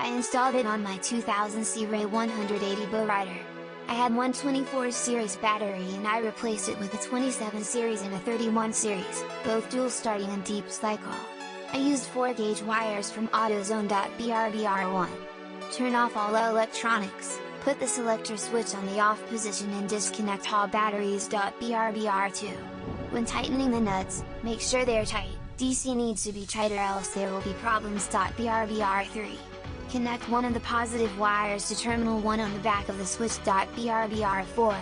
I installed it on my 2000 Sea Ray 180 bow rider. I had one 24 series battery and I replaced it with a 27 series and a 31 series, both dual starting and deep cycle. I used 4-gauge wires from AutoZone.BRBR1. Turn off all electronics, put the selector switch on the off position and disconnect all batteries.BRBR2. When tightening the nuts, make sure they are tight, DC needs to be tight or else there will be problems. BRBR3. Connect one of the positive wires to terminal 1 on the back of the switch. BRBR4.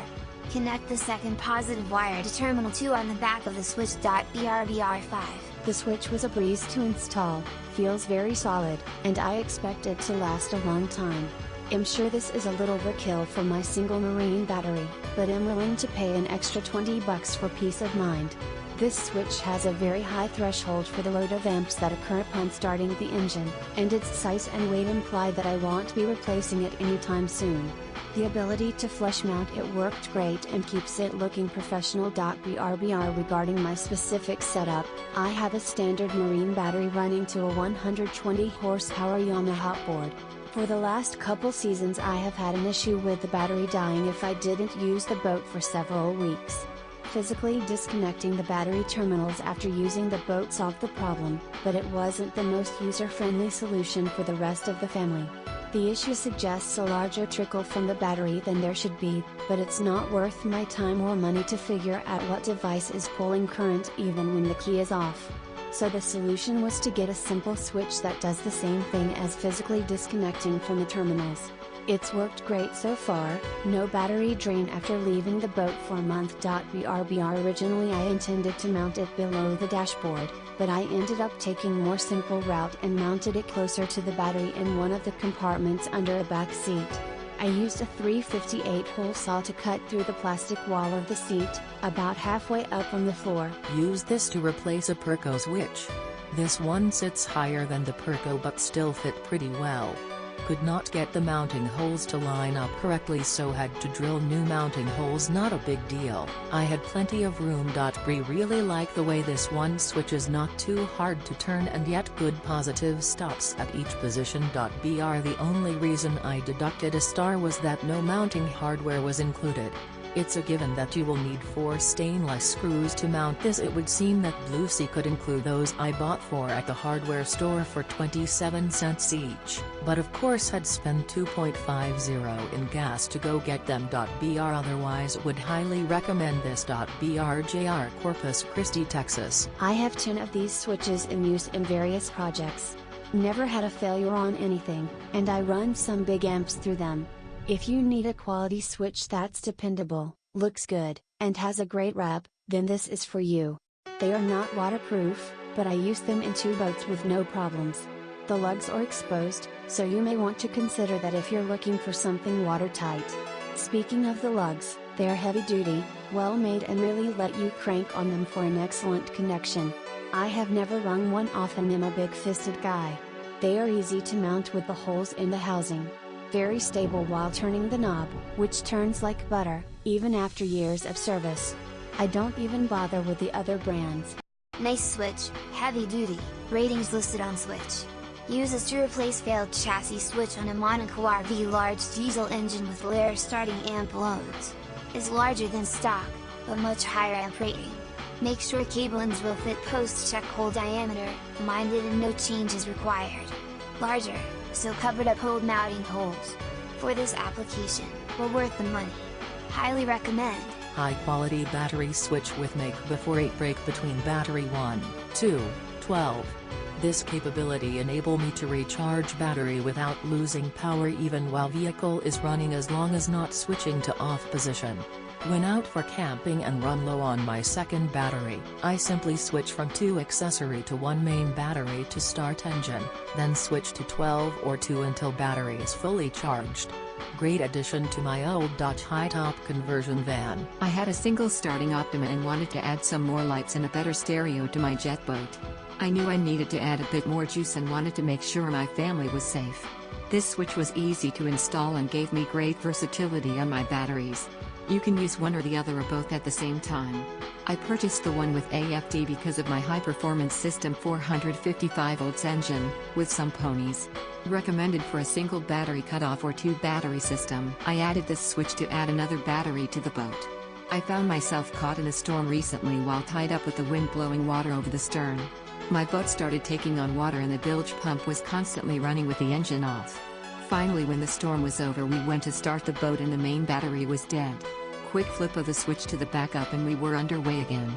Connect the second positive wire to terminal 2 on the back of the switch. BRBR5. The switch was a breeze to install, feels very solid, and I expect it to last a long time. I'm sure this is a little overkill for my single marine battery, but I'm willing to pay an extra $20 for peace of mind. This switch has a very high threshold for the load of amps that occur upon starting the engine, and its size and weight imply that I won't be replacing it anytime soon. The ability to flush mount it worked great and keeps it looking professional. BRBR regarding my specific setup, I have a standard marine battery running to a 120 horsepower Yamaha outboard. For the last couple seasons I have had an issue with the battery dying if I didn't use the boat for several weeks. Physically disconnecting the battery terminals after using the boat solved the problem, but it wasn't the most user-friendly solution for the rest of the family. The issue suggests a larger trickle from the battery than there should be, but it's not worth my time or money to figure out what device is pulling current even when the key is off. So the solution was to get a simple switch that does the same thing as physically disconnecting from the terminals. It's worked great so far, no battery drain after leaving the boat for a month. BRBR originally I intended to mount it below the dashboard, but I ended up taking more simple route and mounted it closer to the battery in one of the compartments under a back seat. I used a 358-hole saw to cut through the plastic wall of the seat, about halfway up on the floor. Use this to replace a Perco switch. This one sits higher than the Perco but still fit pretty well. Could not get the mounting holes to line up correctly, so had to drill new mounting holes. Not a big deal, I had plenty of room. Really like the way this one switch is not too hard to turn and yet good positive stops at each position. The only reason I deducted a star was that no mounting hardware was included. It's a given that you will need 4 stainless screws to mount this. It would seem that Blue Sea could include those I bought 4 at the hardware store for 27 cents each, but of course had spent $2.50 in gas to go get them. Otherwise would highly recommend this. JR Corpus Christi, Texas. I have 10 of these switches in use in various projects. Never had a failure on anything, and I run some big amps through them. If you need a quality switch that's dependable, looks good, and has a great rep, then this is for you. They are not waterproof, but I use them in 2 boats with no problems. The lugs are exposed, so you may want to consider that if you're looking for something watertight. Speaking of the lugs, they are heavy duty, well made and really let you crank on them for an excellent connection. I have never wrung one off and am a big-fisted guy. They are easy to mount with the holes in the housing. Very stable while turning the knob, which turns like butter, even after years of service. I don't even bother with the other brands. Nice switch, heavy duty, ratings listed on switch. Uses to replace failed chassis switch on a Monaco RV large diesel engine with Lair starting amp loads. Is larger than stock, but much higher amp rating. Make sure cablings will fit. Post-check hole diameter, minded and no changes required. Larger, so covered up old mounting holes. For this application, well worth the money. Highly recommend. High quality battery switch with make before 8 break between battery 1, 2, 12. This capability enable me to recharge battery without losing power even while vehicle is running, as long as not switching to off position. When out for camping and run low on my second battery, I simply switch from 2 accessory to 1 main battery to start engine, then switch to 12 or 2 until battery is fully charged. Great addition to my old high-top conversion van. I had a single starting Optima and wanted to add some more lights and a better stereo to my jet boat. I knew I needed to add a bit more juice and wanted to make sure my family was safe. This switch was easy to install and gave me great versatility on my batteries. You can use one or the other or both at the same time. I purchased the one with AFD because of my high-performance system 455 volts engine, with some ponies. Recommended for a single battery cutoff or two battery system. I added this switch to add another battery to the boat. I found myself caught in a storm recently while tied up with the wind blowing water over the stern. My boat started taking on water and the bilge pump was constantly running with the engine off. Finally, when the storm was over, we went to start the boat and the main battery was dead. Quick flip of the switch to the backup and we were underway again.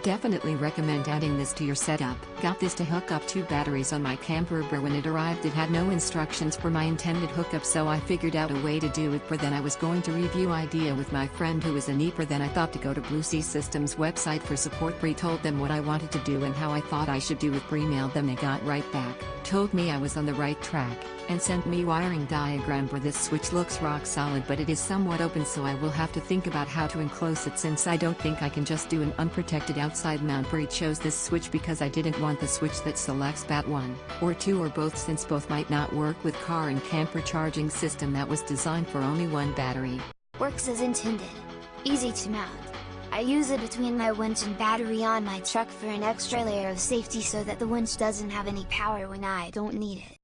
Definitely recommend adding this to your setup. Got this to hook up two batteries on my camper, but when it arrived it had no instructions for my intended hookup, so I figured out a way to do it. But then I was going to review idea with my friend who is a NEEPer, then I thought to go to Blue Sea Systems website for support. Bree told them what I wanted to do and how I thought I should do it. Bree mailed them, they got right back, told me I was on the right track, and sent me wiring diagram for this switch. Looks rock solid, but it is somewhat open, so I will have to think about how to enclose it since I don't think I can just do an unprotected outside mount. Bree chose this switch because I didn't want the switch that selects bat 1 or 2 or both, since both might not work with car and camper charging system that was designed for only one battery. Works as intended. Easy to mount. I use it between my winch and battery on my truck for an extra layer of safety so that the winch doesn't have any power when I don't need it.